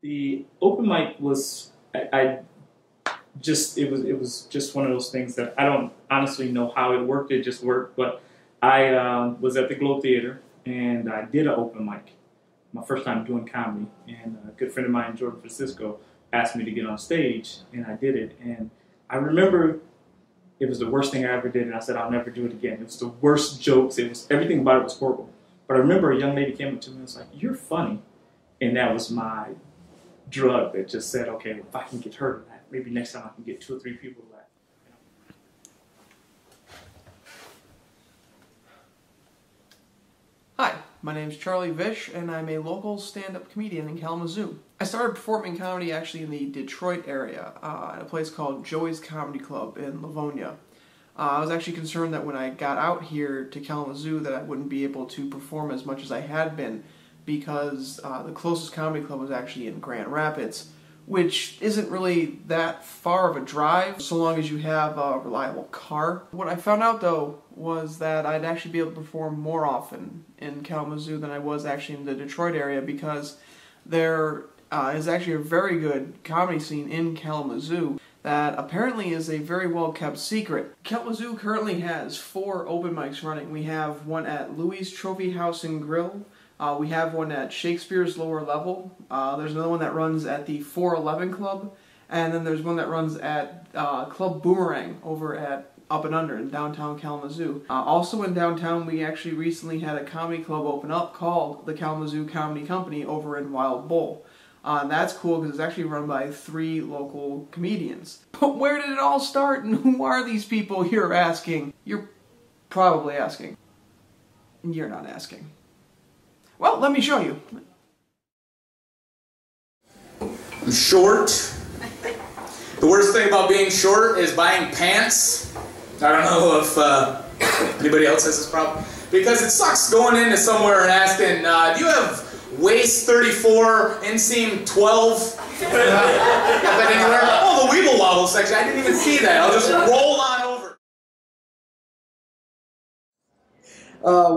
The open mic was, it was just one of those things that I don't honestly know how it worked. It just worked. But I was at the Globe Theater and I did an open mic. My first time doing comedy, and a good friend of mine, Jordan Francisco, asked me to get on stage, and I did it. And I remember it was the worst thing I ever did, and I said I'll never do it again. It was the worst jokes. It was everything about it was horrible. But I remember a young lady came up to me and was like, "You're funny," and that was my drug that just said, okay, if I can get her to laugh, maybe next time I can get 2 or 3 people to laugh. Hi, my name is Charlie Vish, and I'm a local stand-up comedian in Kalamazoo. I started performing comedy actually in the Detroit area at a place called Joey's Comedy Club in Livonia. I was actually concerned that when I got out here to Kalamazoo that I wouldn't be able to perform as much as I had been, because the closest comedy club was actually in Grand Rapids, which isn't really that far of a drive so long as you have a reliable car. What I found out though was that I'd actually be able to perform more often in Kalamazoo than I was actually in the Detroit area, because there is actually a very good comedy scene in Kalamazoo that apparently is a very well kept secret. Kalamazoo currently has 4 open mics running. We have one at Louis Trophy House and Grill. We have one at Shakespeare's Lower Level. There's another one that runs at the 411 Club. And then there's one that runs at Club Boomerang over at Up and Under in downtown Kalamazoo. Also in downtown, we actually recently had a comedy club open up called the Kalamazoo Comedy Company over in Wild Bull. That's cool because it's actually run by 3 local comedians. But where did it all start, and who are these people you're asking? You're probably asking. You're not asking. Well, let me show you. I'm short. The worst thing about being short is buying pants. I don't know if anybody else has this problem. Because it sucks going into somewhere and asking, do you have waist 34, inseam 12? Got that anywhere? Oh, the Weeble Wobble section. I didn't even see that. I'll just roll on over.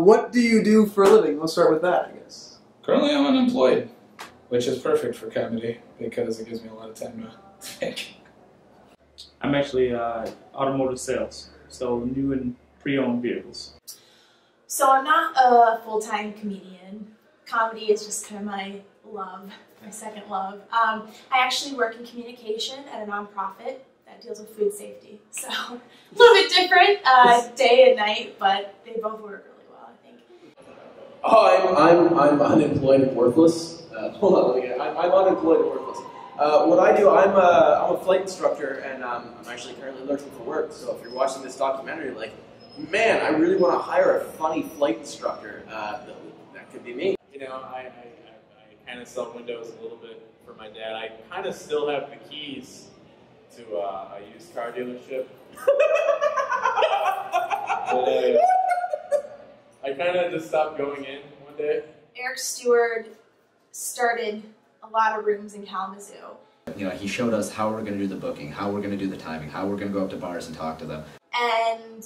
What do you do for a living? Let's start with that, I guess. Currently I'm unemployed, which is perfect for comedy because it gives me a lot of time to think. I'm actually automotive sales, so new and pre-owned vehicles. So I'm not a full-time comedian. Comedy is just kind of my love, my second love. I actually work in communication at a nonprofit that deals with food safety. So a little bit different day and night, but they both work really well, I think. Oh, I'm unemployed and worthless. Hold on, let me get it. I'm unemployed and worthless. What I do, I'm a flight instructor, and I'm actually currently looking for work. So if you're watching this documentary, like, man, I really want to hire a funny flight instructor. That could be me. You know, I kind of sell windows a little bit for my dad. I kind of still have the keys to a used car dealership. But, I kind of just stopped going in one day. Eric Stewart started a lot of rooms in Kalamazoo. You know, he showed us how we're going to do the booking, how we're going to do the timing, how we're going to go up to bars and talk to them. And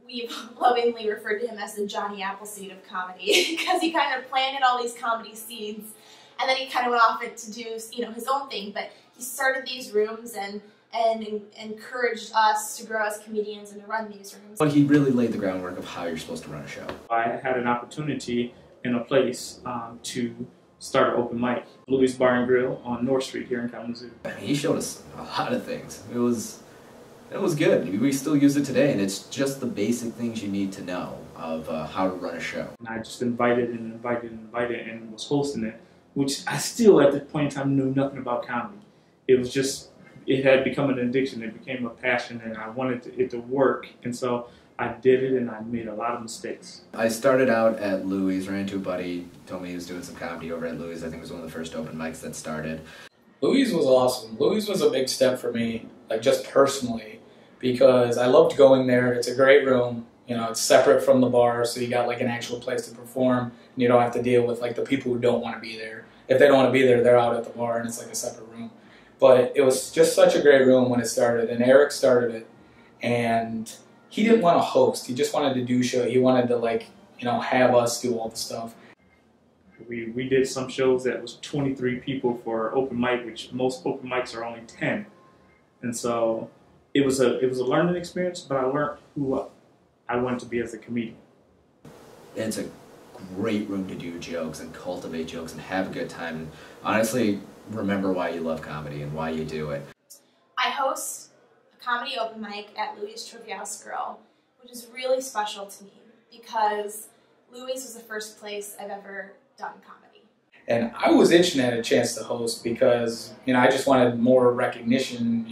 we've lovingly referred to him as the Johnny Appleseed of comedy because he kind of planted all these comedy seeds, and then he kind of went off to do, you know, his own thing. But he started these rooms and encouraged us to grow as comedians and to run these rooms. But he really laid the groundwork of how you're supposed to run a show. I had an opportunity in a place to start an open mic, Louis Bar and Grill on North Street here in Kalamazoo. He showed us a lot of things. It was good. We still use it today, and it's just the basic things you need to know of how to run a show. And I just invited and was hosting it, which I still at that point in time knew nothing about comedy. It was just, it had become an addiction. It became a passion, and I wanted it to work, and so I did it, and I made a lot of mistakes. I started out at Louis, ran into a buddy, told me he was doing some comedy over at Louis. I think it was one of the first open mics that started. Louis was awesome. Louis was a big step for me, like just personally, because I loved going there. It's a great room. You know, it's separate from the bar, so you got like an actual place to perform, and you don't have to deal with like the people who don't want to be there. If they don't want to be there, they're out at the bar, and it's like a separate room. But it was just such a great room when it started, and Eric started it, and he didn't want to host. He just wanted to do show. He wanted to, like, you know, have us do all the stuff. We did some shows that was 23 people for open mic, which most open mics are only 10. And so it was a learning experience, but I learned who I wanted to be as a comedian. It's a great room to do jokes and cultivate jokes and have a good time. And honestly, remember why you love comedy and why you do it. I host a comedy open mic at Louis' Trivia House Grill, which is really special to me because Louis was the first place I've ever done comedy. And I was itching at a chance to host because, I just wanted more recognition,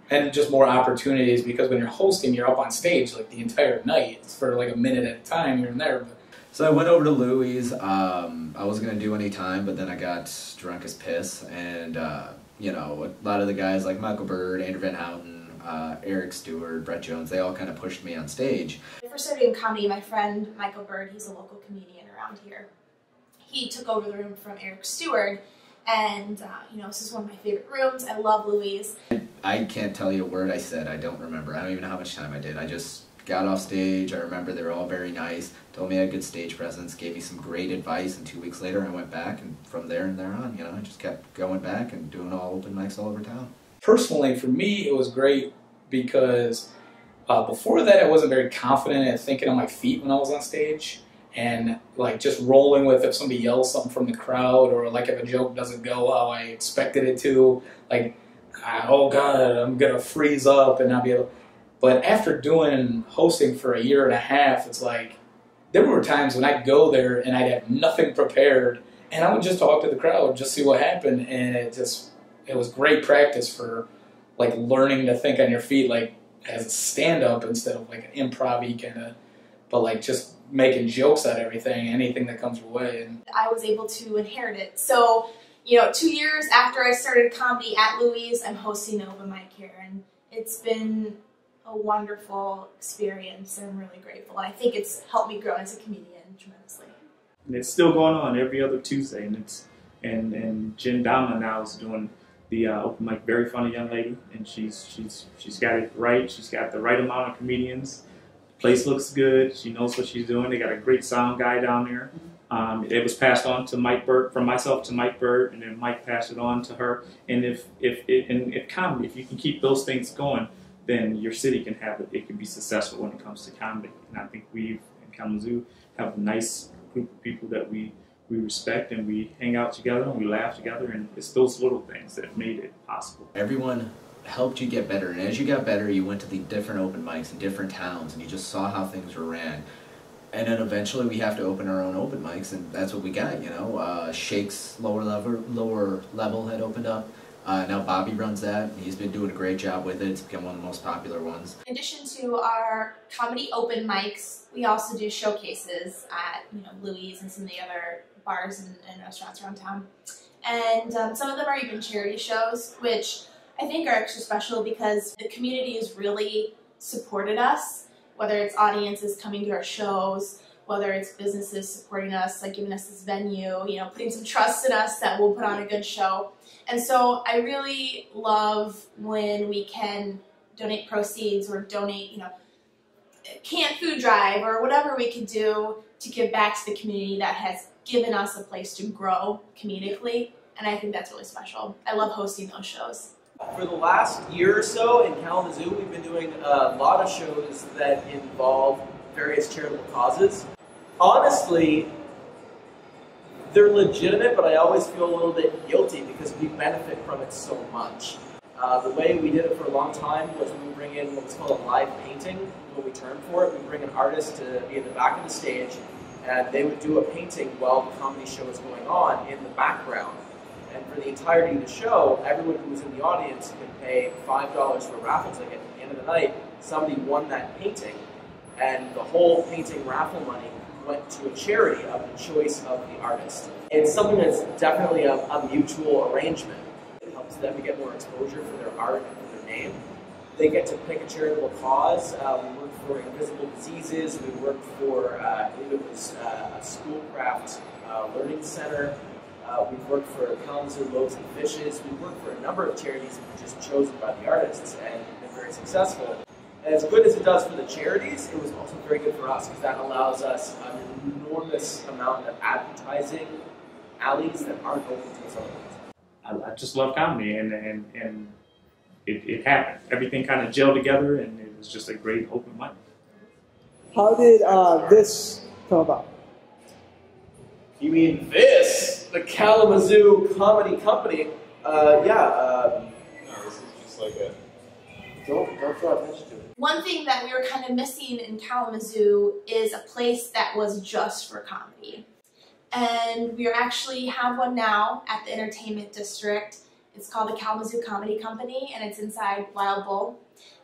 and just more opportunities, because when you're hosting, you're up on stage like the entire night. It's for like a minute at a time here and there. So I went over to Louis. I wasn't going to do any time, but then I got drunk as piss. And, a lot of the guys like Michael Bird, Andrew Van Houten, Eric Stewart, Brett Jones, they all kind of pushed me on stage. When I first started doing comedy, my friend Michael Bird, he's a local comedian around here, he took over the room from Eric Stewart. And, this is one of my favorite rooms. I love Louis. I can't tell you a word I said. I don't remember. I don't even know how much time I did. I just got off stage. I remember they were all very nice, told me I had good stage presence, gave me some great advice, and 2 weeks later I went back, and from there and there on, I just kept going back and doing all open mics all over town. Personally, for me, it was great because before that I wasn't very confident at thinking on my feet when I was on stage. And just rolling with if somebody yells something from the crowd, or if a joke doesn't go how I expected it to, oh God, I'm gonna freeze up and not be able. But after hosting for a year and a half, it's there were times when I'd go there and I'd have nothing prepared, and I would just talk to the crowd, just see what happened, and it was great practice for learning to think on your feet as a stand-up instead of an improv-y kind of, but just making jokes out of anything that comes your way. And I was able to inherit it. So, 2 years after I started comedy at Louis, I'm hosting the open mic here, and it's been a wonderful experience, and I'm really grateful. I think it's helped me grow as a comedian tremendously. And it's still going on every other Tuesday, and Jen Dama now is doing the open mic. Very funny young lady, and she's got it right. She's got the right amount of comedians. Place looks good. She knows what she's doing. They got a great sound guy down there. It was passed on to Mike Bird, from myself to Mike Bird, and then Mike passed it on to her. And if comedy, if you can keep those things going, then your city can have it. It can be successful when it comes to comedy. And I think we in Kalamazoo have a nice group of people that we respect, and we hang out together and we laugh together. And it's those little things that made it possible. Everyone helped you get better, and as you got better, you went to the different open mics in different towns, and you just saw how things were ran. And then eventually we have to open our own open mics, and that's what we got, Shake's lower level had opened up. Now Bobby runs that, and he's been doing a great job with it. It's become one of the most popular ones. In addition to our comedy open mics, we also do showcases at Louis and some of the other bars and restaurants around town. And some of them are even charity shows, which I think are extra special because the community has really supported us, whether it's audiences coming to our shows, whether it's businesses supporting us, giving us this venue, putting some trust in us that we'll put on a good show. And so I really love when we can donate proceeds or donate, canned food drive or whatever we can do to give back to the community that has given us a place to grow comedically. And I think that's really special. I love hosting those shows. For the last year or so in Kalamazoo, we've been doing a lot of shows that involve various charitable causes. Honestly, they're legitimate, but I always feel a little bit guilty because we benefit from it so much. The way we did it for a long time was we would bring in what was called a live painting. What we termed for it, we'd bring an artist to be in the back of the stage, and they would do a painting while the comedy show was going on in the background. And for the entirety of the show, everyone who was in the audience could pay $5 for a raffle ticket. At the end of the night, somebody won that painting, and the whole painting raffle money went to a charity of the choice of the artist. It's something that's definitely a mutual arrangement. It helps them to get more exposure for their art and for their name. They get to pick a charitable cause. We worked for Invisible Diseases. We worked for, I believe it was a Schoolcraft Learning Center. We've worked for Kalamazoo Loaves and Fishes. We've worked for a number of charities that were just chosen by the artists and been very successful. And as good as it does for the charities, it was also very good for us because that allows us an enormous amount of advertising alleys that aren't open to us otherwise. I just love comedy, and it happened. Everything kind of gelled together, and it was just a great open mic. How did this come about? You mean this? The Kalamazoo Comedy Company? Yeah. No, this is just like a... Don't draw attention to it. One thing that we were kind of missing in Kalamazoo is a place that was just for comedy. And we actually have one now at the Entertainment District. It's called the Kalamazoo Comedy Company, and it's inside Wild Bull.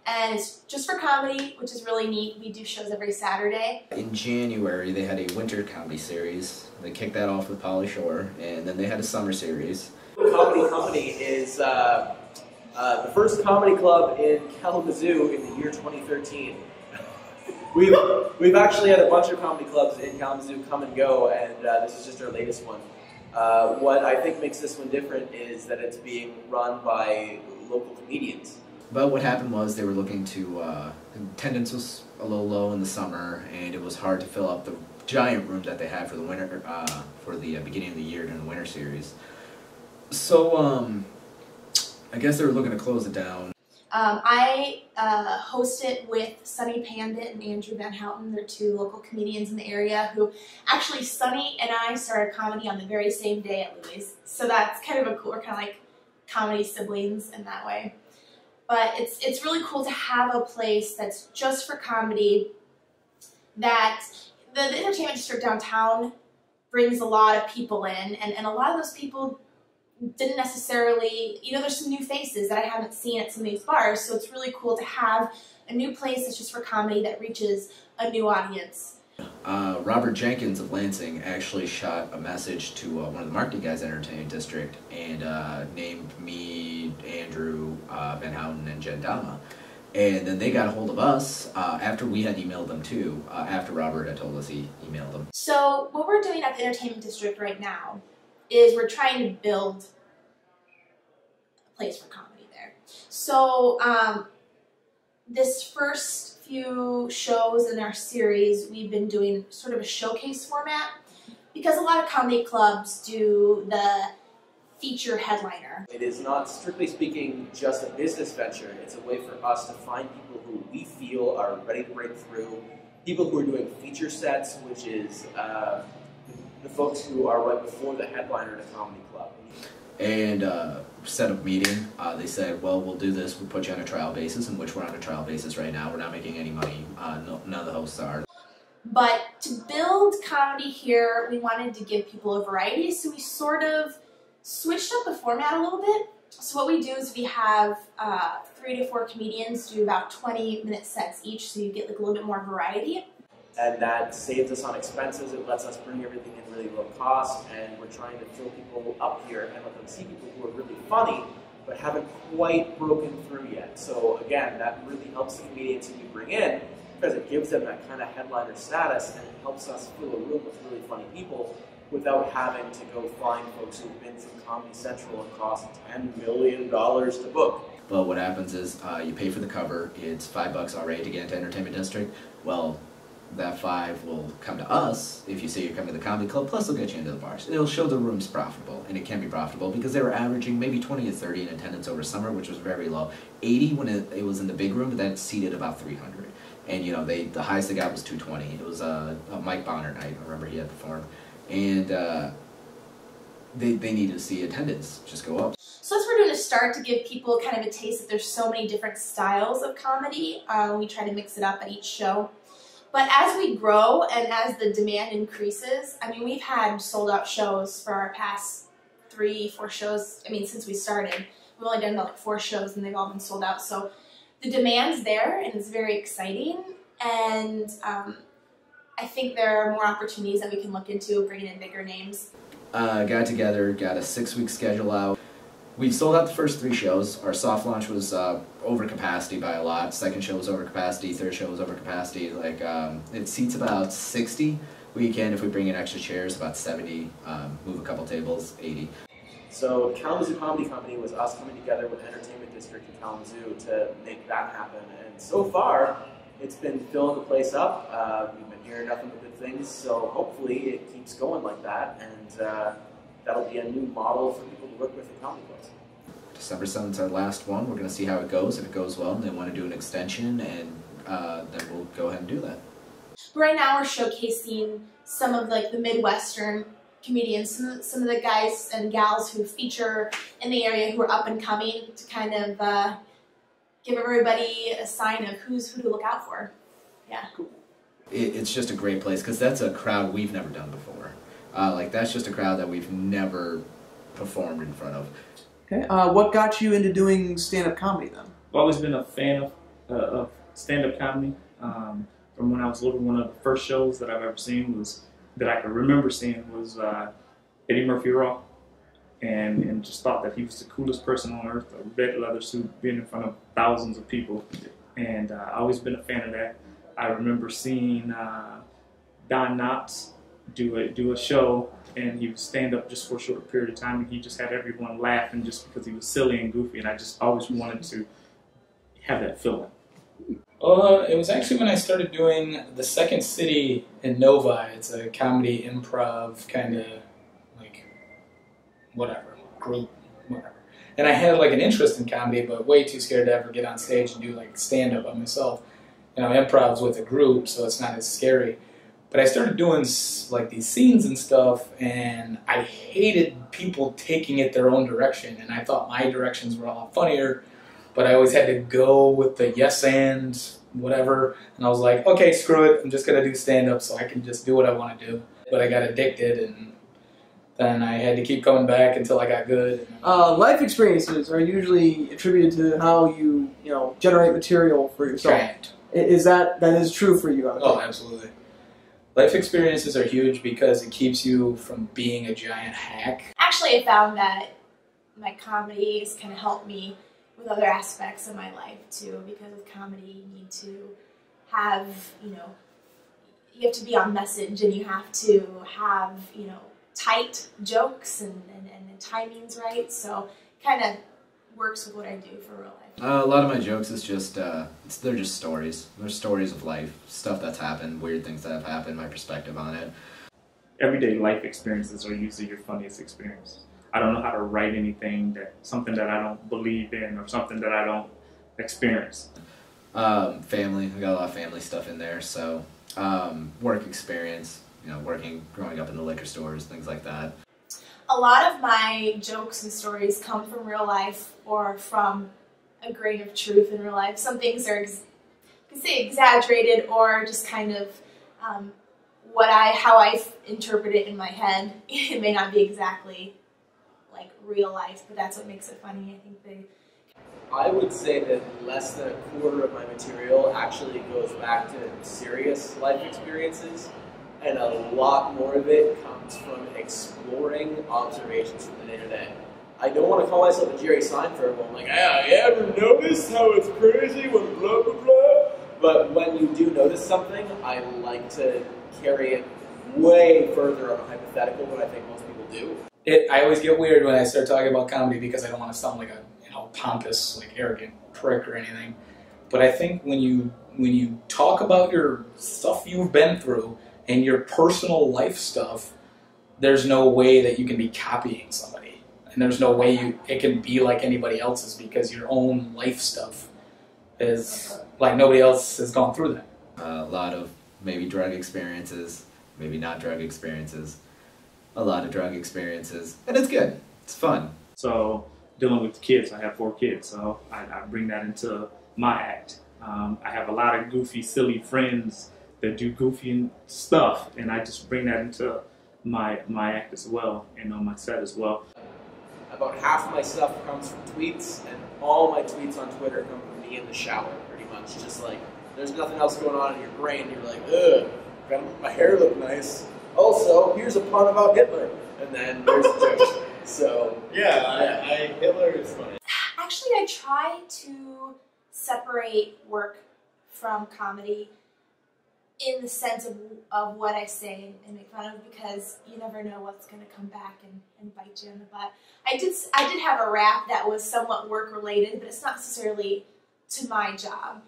And it's just for comedy, which is really neat. We do shows every Saturday. In January, they had a winter comedy series. They kicked that off with Pauly Shore, and then they had a summer series. The Comedy Company is the first comedy club in Kalamazoo in the year 2013. We've actually had a bunch of comedy clubs in Kalamazoo come and go, and this is just our latest one. What I think makes this one different is that it's being run by local comedians. But what happened was they were looking to, attendance was a little low in the summer, and it was hard to fill up the giant room that they had for the winter, for the beginning of the year during the winter series. So, I guess they were looking to close it down. I host it with Sonny Pandit and Andrew Van Houten. They're two local comedians in the area who, actually Sonny and I started comedy on the very same day at Louis. So that's kind of a cool, we're kind of like comedy siblings in that way. But it's really cool to have a place that's just for comedy, that the Entertainment District downtown brings a lot of people in, and a lot of those people didn't necessarily, you know, there's some new faces that I haven't seen at some of these bars, so it's really cool to have a new place that's just for comedy that reaches a new audience. Robert Jenkins of Lansing actually shot a message to one of the marketing guys at Entertainment District and named me, Andrew, Van Houten, and Jen Dama. And then they got a hold of us after we had emailed them too, after Robert had told us he emailed them. So what we're doing at the Entertainment District right now is we're trying to build a place for comedy there. So this first few shows in our series, we've been doing sort of a showcase format because a lot of comedy clubs do the feature headliner. It is not, strictly speaking, just a business venture. It's a way for us to find people who we feel are ready to break through, people who are doing feature sets, which is the folks who are right before the headliner at a comedy club. And set up a meeting. They said, well, we'll do this, we'll put you on a trial basis, in which we're on a trial basis right now. We're not making any money. None of the hosts are. But to build comedy here, we wanted to give people a variety, so we sort of switched up the format a little bit. So what we do is we have 3 to 4 comedians do about 20-minute sets each, so you get like a little bit more variety. And that saves us on expenses. It lets us bring everything in really low cost, and we're trying to fill people up here and let them see people who are really funny but haven't quite broken through yet. So again, that really helps the comedians who we bring in because it gives them that kind of headliner status, and it helps us fill a room with really funny people without having to go find folks who've been from Comedy Central and cost $10 million to book. But what happens is you pay for the cover. It's $5 already to get into Entertainment District. Well, that $5 will come to us if you say you're coming to the comedy club, plus they'll get you into the bars. It'll show the room's profitable, and it can be profitable because they were averaging maybe 20 to 30 in attendance over summer, which was very low. 80 when it was in the big room, but that seated about 300. And you know, the highest they got was 220. It was a Mike Bonner night. I remember he had performed, and they needed to see attendance just go up. So that's what we're doing to start to give people kind of a taste that there's so many different styles of comedy. We try to mix it up at each show. But as we grow and as the demand increases, I mean, we've had sold-out shows for our past 3-4 shows. I mean, since we started, we've only done about like 4 shows and they've all been sold out. So the demand's there and it's very exciting. And I think there are more opportunities that we can look into bringing in bigger names. Got together, got a 6-week schedule out. We've sold out the first 3 shows. Our soft launch was over capacity by a lot. Second show was over capacity. Third show was over capacity. Like it seats about 60. We can, if we bring in extra chairs, about 70. Move a couple tables, 80. So Kalamazoo Comedy Company was us coming together with Entertainment District in Kalamazoo to make that happen. And so far, it's been filling the place up. We've been hearing nothing but good things, so hopefully it keeps going like that, and that'll be a new model for people to work with in comedy clubs. December 7th is our last one. We're going to see how it goes. If it goes well and they want to do an extension, and then we'll go ahead and do that. Right now we're showcasing some of like the Midwestern comedians, some of the guys and gals who feature in the area who are up and coming, to kind of give everybody a sign of who to look out for. Yeah. Cool. It's just a great place because that's a crowd we've never done before. Like that's just a crowd that we've never performed in front of. Okay. What got you into doing stand-up comedy then? I've always been a fan of stand-up comedy. From when I was little, one of the first shows that I've ever seen was, that I can remember seeing, was Eddie Murphy Raw, and just thought that he was the coolest person on earth, a red leather suit, being in front of thousands of people, and I've always been a fan of that. I remember seeing Don Knotts do a show, and he would stand up just for a short period of time, and he just had everyone laughing just because he was silly and goofy, and I just always wanted to have that feeling. It was actually when I started doing the Second City in Novi. It's a comedy improv kind of like whatever group, whatever. And I had like an interest in comedy, but way too scared to ever get on stage and do like stand up by myself. You know, improv's with a group, so it's not as scary. But I started doing like these scenes and stuff, and I hated people taking it their own direction, and I thought my directions were a lot funnier. But I always had to go with the yes and whatever. And I was like, okay, screw it. I'm just going to do stand-up so I can just do what I want to do. But I got addicted, and then I had to keep coming back until I got good. Life experiences are usually attributed to how you generate material for yourself. Right. That is true for you? Oh, absolutely. Life experiences are huge because it keeps you from being a giant hack. Actually, I found that my comedy has kind of helped me with other aspects of my life too, because with comedy you need to have, you have to be on message, and you have to have, tight jokes and the timing's right, so kind of works with what I do for real life. A lot of my jokes is just, they're just stories. They're stories of life, stuff that's happened, weird things that have happened, my perspective on it. Everyday life experiences are usually your funniest experience. I don't know how to write anything something that I don't believe in or something that I don't experience. Family, we got a lot of family stuff in there, so work experience, growing up in the liquor stores, things like that. A lot of my jokes and stories come from real life or from a grain of truth in real life. Some things are, you can say, exaggerated, or just kind of how I interpret it in my head. It may not be exactly like real life, but that's what makes it funny. I would say that less than a quarter of my material actually goes back to serious life experiences, and a lot more of it comes from exploring observations from the day-to-day. I don't want to call myself a Jerry Seinfeld, but I'm like, yeah, you ever notice how it's crazy when blah, blah, blah? But when you do notice something, I like to carry it way further on a hypothetical than I think most people do. I always get weird when I start talking about comedy because I don't want to sound like a pompous, like arrogant prick or anything. But I think when you talk about your stuff you've been through and your personal life stuff, there's no way that you can be copying somebody, and there's no way it can be like anybody else's, because your own life stuff is like nobody else has gone through that. A lot of maybe drug experiences, maybe not drug experiences. A lot of drug experiences, and it's good. It's fun. So dealing with kids, I have 4 kids, so I bring that into my act. I have a lot of goofy, silly friends that do goofy stuff, and I just bring that into my act as well, and on my set as well. About half of my stuff comes from tweets, and all my tweets on Twitter come from me in the shower, pretty much. Just like, there's nothing else going on in your brain, you're like, ugh, gotta make my hair look nice. Also, here's a pun about Hitler, and then there's a joke. So yeah, Hitler is funny. Actually, I try to separate work from comedy in the sense of what I say and make fun of, because you never know what's going to come back and bite you in the butt. I did have a rap that was somewhat work related, but it's not necessarily to my job.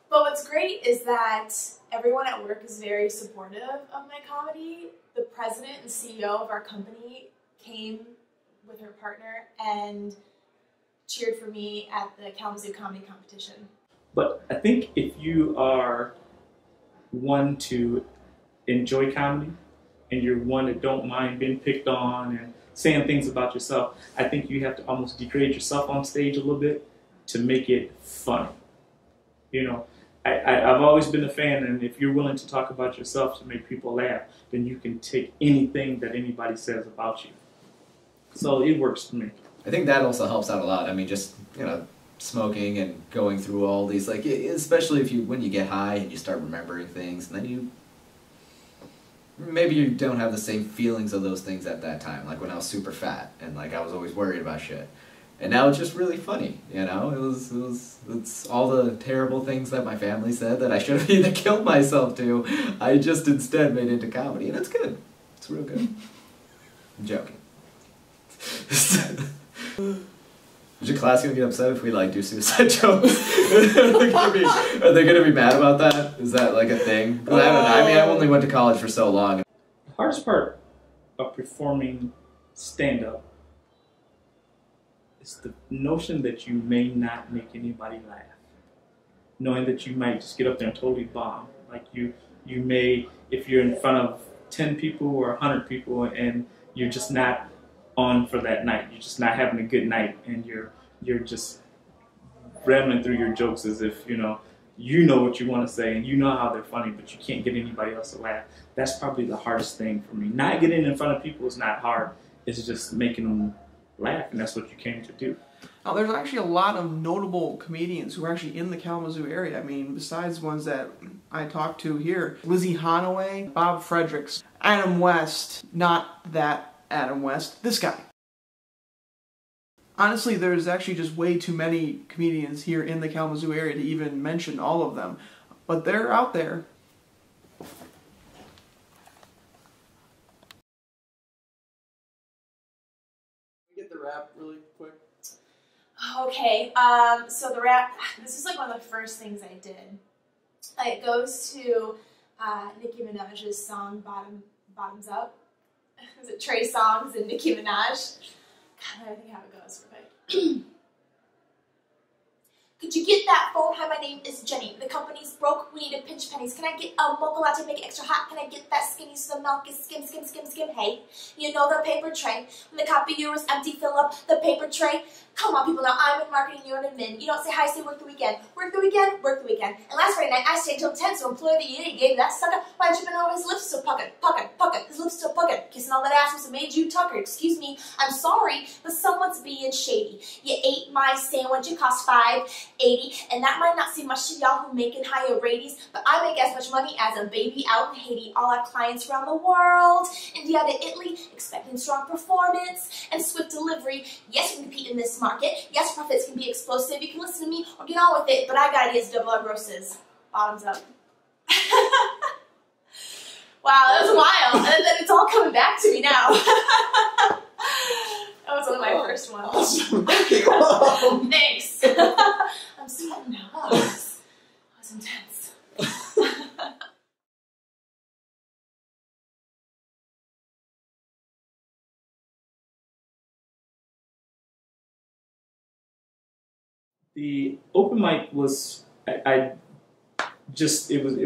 But what's great is that everyone at work is very supportive of my comedy. The president and CEO of our company came with her partner and cheered for me at the Kalamazoo Comedy Competition. But I think if you are one to enjoy comedy and you're one that don't mind being picked on and saying things about yourself, I think you have to almost degrade yourself on stage a little bit to make it funny. You know, I've always been a fan, and if you're willing to talk about yourself to make people laugh, then you can take anything that anybody says about you. So it works for me. I think that also helps out a lot. I mean, just, you know, smoking and going through all these, like, especially when you get high and you start remembering things, and then maybe you don't have the same feelings of those things at that time, like when I was super fat and like I was always worried about shit. And now it's just really funny, you know. It's all the terrible things that my family said that I should have either killed myself to, I just instead made into comedy, and it's good. It's real good. I'm joking. Is your class gonna get upset if we like do suicide jokes? Are they gonna be mad about that? Is that like a thing? I don't know. I mean, I only went to college for so long. The hardest part of performing stand-up is the notion that you may not make anybody laugh. Knowing that you might just get up there and totally bomb. Like you may, if you're in front of 10 people or 100 people and you're just not on for that night, you're just not having a good night, and you're just rambling through your jokes as if you know what you want to say and you know how they're funny, but you can't get anybody else to laugh. That's probably the hardest thing for me. Not getting in front of people is not hard. It's just making them laugh, and that's what you came to do. Now, there's actually a lot of notable comedians who are actually in the Kalamazoo area. I mean, besides ones that I talked to here, Lizzie Honoway, Bob Fredericks, Adam West, not that Adam West, this guy. Honestly, there's actually just way too many comedians here in the Kalamazoo area to even mention all of them, but they're out there. Get the rap really quick. Okay, so the rap, this is like one of the first things I did. It goes to Nicki Minaj's song, Bottoms Up. Is it Trey Songz and Nicki Minaj? God, I think how it goes. Right? Could you get that phone? Hi, my name is Jenny. The company's broke. We need to pinch pennies. Can I get a mocha latte, make it extra hot? Can I get that skinny so the milk is skim, skim, skim, skim? Hey, you know the paper tray. When the copier is empty, fill up the paper tray. Come on, people, now I'm in marketing, you're in admin. You don't say hi, say work the weekend. Work the weekend, work the weekend. And last Friday night, I stayed till 10, so employee of the year, he gave that sucker. Why tripping over his lips so puckered, puckered, puckered. His lips so puckered. Kissing all that ass must have made you tuckered. Excuse me, I'm sorry, but someone's being shady. You ate my sandwich, it cost $5.80, and that might not seem much to y'all who making higher ratings, but I make as much money as a baby out in Haiti. All our clients around the world, India to Italy, expecting strong performance and swift delivery. Yes, we compete in this market. Yes, profits can be explosive. You can listen to me or get on with it, but I got ideas to double our grosses. Bottoms up. Wow, that was wild. And then it's all coming back to me now. That was one of my first ones. Thanks. I'm sweating now. Oh, that was intense. The open mic was, it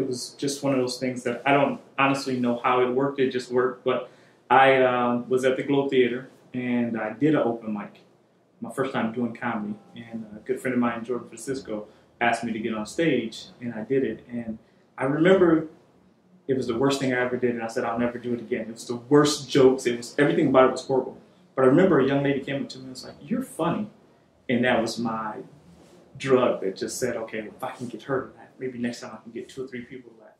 was just one of those things that I don't honestly know how it worked. It just worked. But I was at the Globe Theater and I did an open mic, my first time doing comedy. And a good friend of mine, Jordan Francisco, asked me to get on stage, and I did it. And I remember it was the worst thing I ever did, and I said I'll never do it again. It was the worst jokes. It was everything about it was horrible. But I remember a young lady came up to me and was like, "You're funny," and that was my drug that just said, okay, if I can get her to laugh, maybe next time I can get 2 or 3 people to laugh.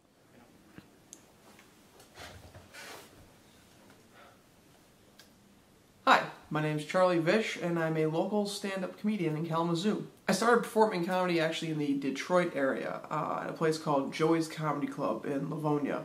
Hi, My name's Charlie Vish, and I'm a local stand-up comedian in Kalamazoo. I started performing comedy actually in the Detroit area at a place called Joey's Comedy Club in Livonia.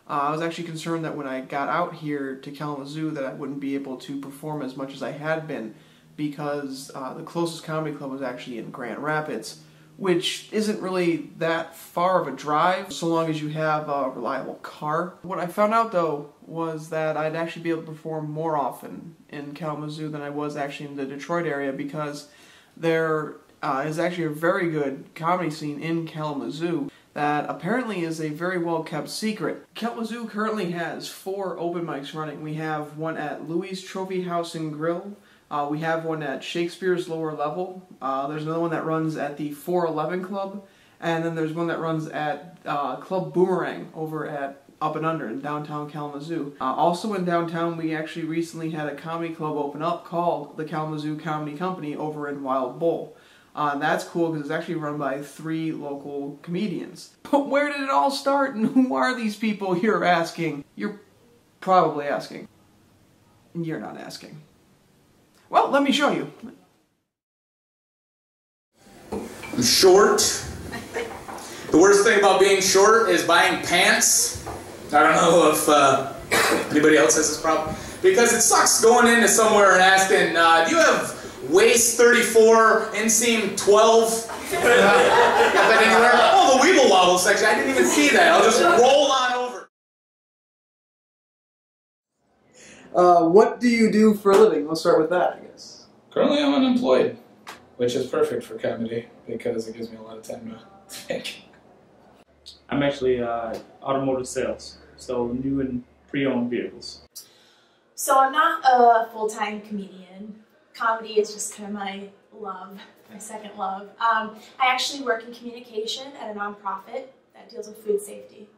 I was actually concerned that when I got out here to Kalamazoo that I wouldn't be able to perform as much as I had been because the closest comedy club was actually in Grand Rapids, which isn't really that far of a drive so long as you have a reliable car. What I found out though was that I'd actually be able to perform more often in Kalamazoo than I was actually in the Detroit area because there is actually a very good comedy scene in Kalamazoo that apparently is a very well kept secret. Kalamazoo currently has 4 open mics running. We have one at Louis Trophy House and Grill. We have one at Shakespeare's Lower Level. There's another one that runs at the 411 Club. And then there's one that runs at Club Boomerang over at Up and Under in downtown Kalamazoo. Also in downtown, we actually recently had a comedy club open up called the Kalamazoo Comedy Company over in Wild Bull. That's cool because it's actually run by 3 local comedians. But where did it all start and who are these people you're asking? You're probably asking. You're not asking. Well, let me show you. I'm short. The worst thing about being short is buying pants. I don't know if anybody else has this problem. Because it sucks going into somewhere and asking, do you have waist 34, inseam 12? Got that anywhere? Oh, the Weeble Wobble section. I didn't even see that. I'll just roll on over. What do you do for a living? We'll start with that, I guess. Currently I'm unemployed, which is perfect for comedy because it gives me a lot of time to think. I'm actually automotive sales, so new and pre-owned vehicles. So I'm not a full-time comedian. Comedy is just kind of my love, my second love. I actually work in communication at a nonprofit that deals with food safety.